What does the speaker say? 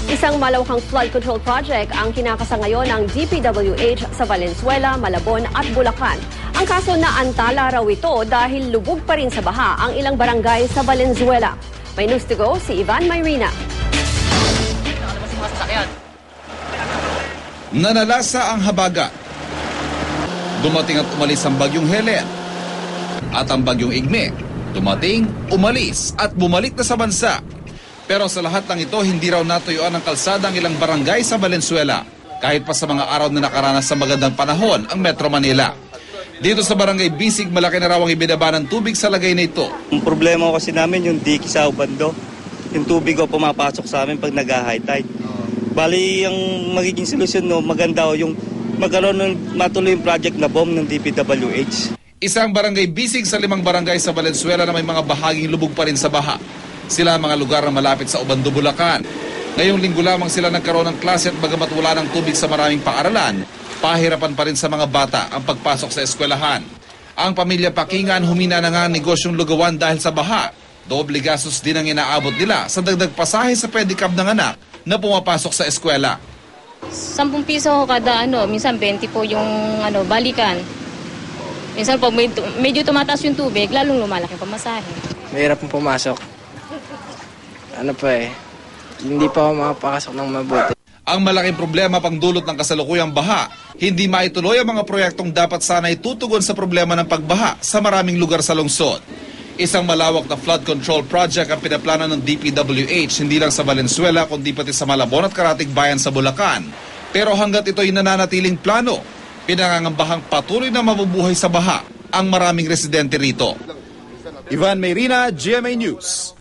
Isang malawakang flood control project ang kinakasa ngayon ng DPWH sa Valenzuela, Malabon at Bulacan. Ang kaso na antala raw ito dahil lubog pa rin sa baha ang ilang barangay sa Valenzuela. May news to go si Ivan Mayrina. Nanalasa ang habagat. Dumating at umalis ang bagyong Helen. At ang bagyong Igme, dumating, umalis at bumalik na sa bansa. Pero sa lahat ng ito, hindi raw natuyuan ng kalsada ang ilang barangay sa Valenzuela. Kahit pa sa mga araw na nakaranas sa magandang panahon ang Metro Manila. Dito sa barangay Bisig, malaki na raw ang ibinaba ng tubig sa lagay na ito. Ang problema kasi namin yung diki sa Ubando. Yung tubig ko pumapasok sa amin pag nag-high tide. Bali, ang magiging solusyon maganda yung magkaroon ng matuloy yung project na bomb ng DPWH. Isang barangay Bisig sa 5 barangay sa Valenzuela na may mga bahaging lubog pa rin sa baha. Sila ang mga lugar na malapit sa Ubando, Bulacan. Ngayong linggo lamang sila nagkaroon ng klase at bagamat wala ng tubig sa maraming paaralan, pahirapan pa rin sa mga bata ang pagpasok sa eskwelahan. Ang pamilya Pakingan humina na nga ang negosyong lugawan dahil sa baha. Doble gastos din ang inaabot nila sa dagdag pasahe sa pedicab ng anak na pumapasok sa eskwela. 10 piso kada minsan 20 po yung balikan. Minsan pag medyo tumataas yung tubig, lalong lumalaki ang pamasahe. Mahirap pong pumasok. Hindi pa ako makapasok ng mabuti. Ang malaking problema pang dulot ng kasalukuyang baha, hindi maituloy ang mga proyektong dapat sana itutugon sa problema ng pagbaha sa maraming lugar sa lungsod. Isang malawak na flood control project ang pinaplano ng DPWH hindi lang sa Valenzuela kundi pati sa Malabon at Karatig Bayan sa Bulacan. Pero hanggat ito'y nananatiling plano, pinangangambahang patuloy na mabubuhay sa baha ang maraming residente rito. Ivan Mayrina, GMA News.